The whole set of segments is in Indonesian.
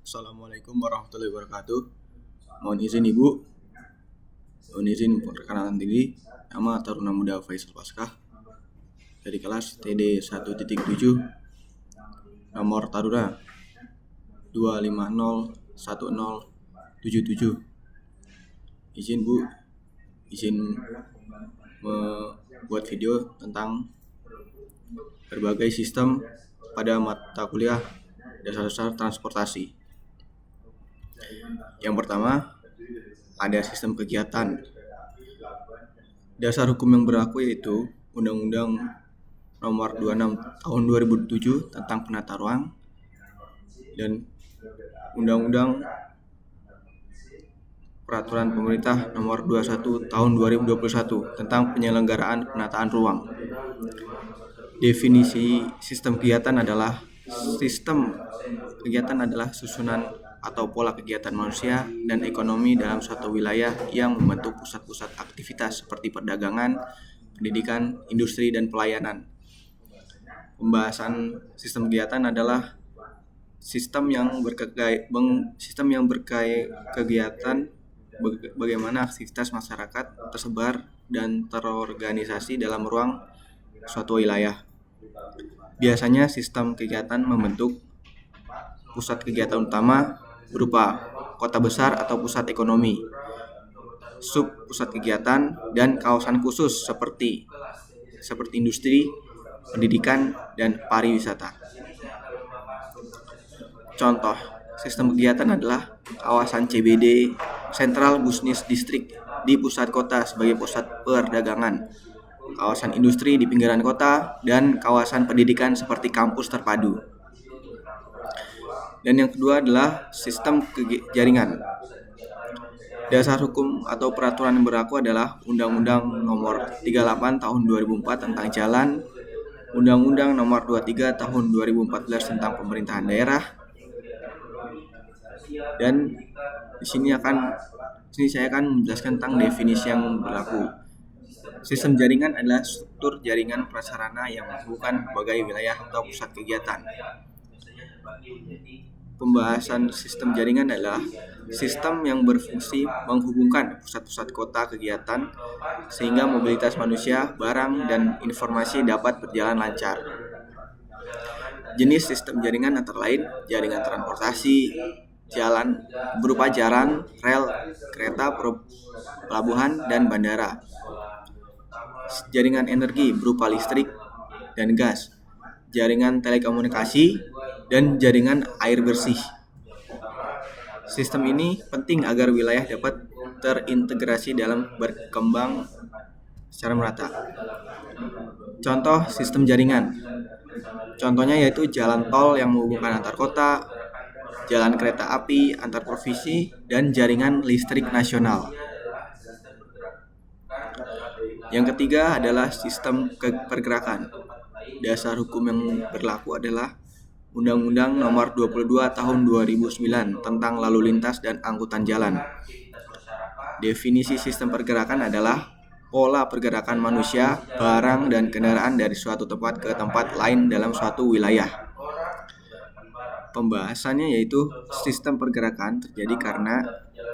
Assalamualaikum warahmatullahi wabarakatuh. Mohon izin Ibu, mohon izin perkenalan diri. Nama Taruna Muda Faisal Paskah dari kelas TD 1.7, nomor Taruna 2501077. Izin Bu, izin membuat video tentang berbagai sistem pada mata kuliah dasar-dasar transportasi. Yang pertama, ada sistem kegiatan. Dasar hukum yang berlaku yaitu Undang-Undang Nomor 26 Tahun 2007 tentang Penata Ruang dan Undang-Undang Peraturan Pemerintah Nomor 21 Tahun 2021 tentang Penyelenggaraan Penataan Ruang. Definisi sistem kegiatan adalah susunan atau pola kegiatan manusia dan ekonomi dalam suatu wilayah yang membentuk pusat-pusat aktivitas seperti perdagangan, pendidikan, industri, dan pelayanan. Pembahasan sistem kegiatan adalah sistem yang berkegiatan bagaimana aktivitas masyarakat tersebar dan terorganisasi dalam ruang suatu wilayah. Biasanya sistem kegiatan membentuk pusat kegiatan utama berupa kota besar atau pusat ekonomi, sub pusat kegiatan, dan kawasan khusus seperti industri, pendidikan, dan pariwisata. Contoh sistem kegiatan adalah kawasan CBD, Central Business District, di pusat kota sebagai pusat perdagangan, kawasan industri di pinggiran kota, dan kawasan pendidikan seperti kampus terpadu. Dan yang kedua adalah sistem jaringan. Dasar hukum atau peraturan yang berlaku adalah Undang-Undang Nomor 38 Tahun 2004 tentang Jalan, Undang-Undang Nomor 23 Tahun 2014 tentang Pemerintahan Daerah. Dan di sini saya akan menjelaskan tentang definisi yang berlaku. Sistem jaringan adalah struktur jaringan prasarana yang menghubungkan berbagai wilayah atau pusat kegiatan. Pembahasan sistem jaringan adalah sistem yang berfungsi menghubungkan pusat-pusat kota kegiatan sehingga mobilitas manusia, barang, dan informasi dapat berjalan lancar. Jenis sistem jaringan antara lain jaringan transportasi, jalan berupa jalan, rel, kereta, pelabuhan, dan bandara. Jaringan energi berupa listrik dan gas, jaringan telekomunikasi, dan jaringan air bersih. Sistem ini penting agar wilayah dapat terintegrasi dalam berkembang secara merata. Contoh sistem jaringan. Contohnya yaitu jalan tol yang menghubungkan antar kota, jalan kereta api antar provinsi, dan jaringan listrik nasional. Yang ketiga adalah sistem pergerakan. Dasar hukum yang berlaku adalah Undang-Undang Nomor 22 Tahun 2009 tentang Lalu Lintas dan Angkutan Jalan. Definisi sistem pergerakan adalah pola pergerakan manusia, barang, dan kendaraan dari suatu tempat ke tempat lain dalam suatu wilayah. Pembahasannya yaitu sistem pergerakan terjadi karena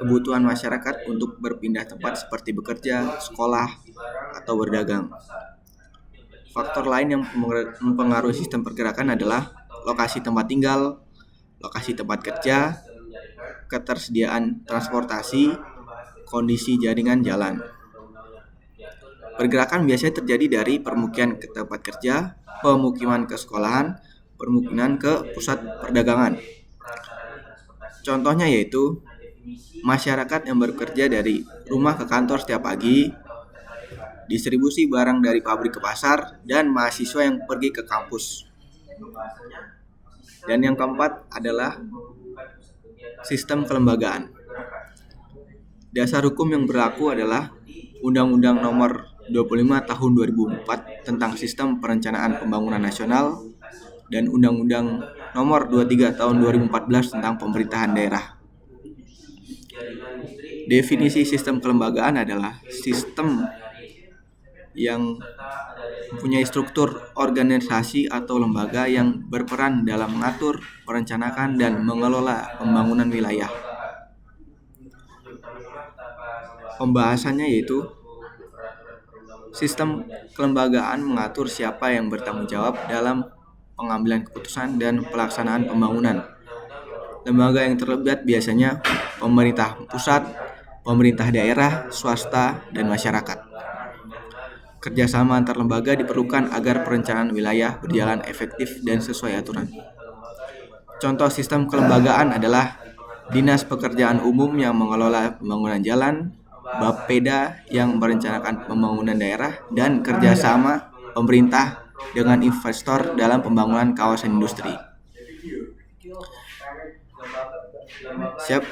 kebutuhan masyarakat untuk berpindah tempat seperti bekerja, sekolah, atau berdagang. Faktor lain yang mempengaruhi sistem pergerakan adalah lokasi tempat tinggal, lokasi tempat kerja, ketersediaan transportasi, kondisi jaringan jalan. Pergerakan biasanya terjadi dari permukiman ke tempat kerja, pemukiman ke sekolahan, permukiman ke pusat perdagangan. Contohnya yaitu masyarakat yang bekerja dari rumah ke kantor setiap pagi, distribusi barang dari pabrik ke pasar, dan mahasiswa yang pergi ke kampus. Dan yang keempat adalah sistem kelembagaan. Dasar hukum yang berlaku adalah Undang-Undang Nomor 25 Tahun 2004 tentang Sistem Perencanaan Pembangunan Nasional dan Undang-Undang Nomor 23 Tahun 2014 tentang Pemerintahan Daerah. Definisi sistem kelembagaan adalah sistem yang mempunyai struktur organisasi atau lembaga yang berperan dalam mengatur, merencanakan, dan mengelola pembangunan wilayah. Pembahasannya yaitu sistem kelembagaan mengatur siapa yang bertanggung jawab dalam pengambilan keputusan dan pelaksanaan pembangunan. Lembaga yang terlibat biasanya pemerintah pusat, pemerintah daerah, swasta, dan masyarakat. Kerjasama antar lembaga diperlukan agar perencanaan wilayah berjalan efektif dan sesuai aturan. Contoh sistem kelembagaan adalah Dinas Pekerjaan Umum yang mengelola pembangunan jalan, Bapeda yang merencanakan pembangunan daerah, dan kerjasama pemerintah dengan investor dalam pembangunan kawasan industri. Siap.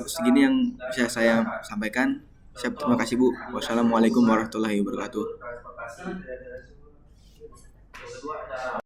Segini yang bisa saya sampaikan. Siap, terima kasih Bu. Wassalamualaikum warahmatullahi wabarakatuh.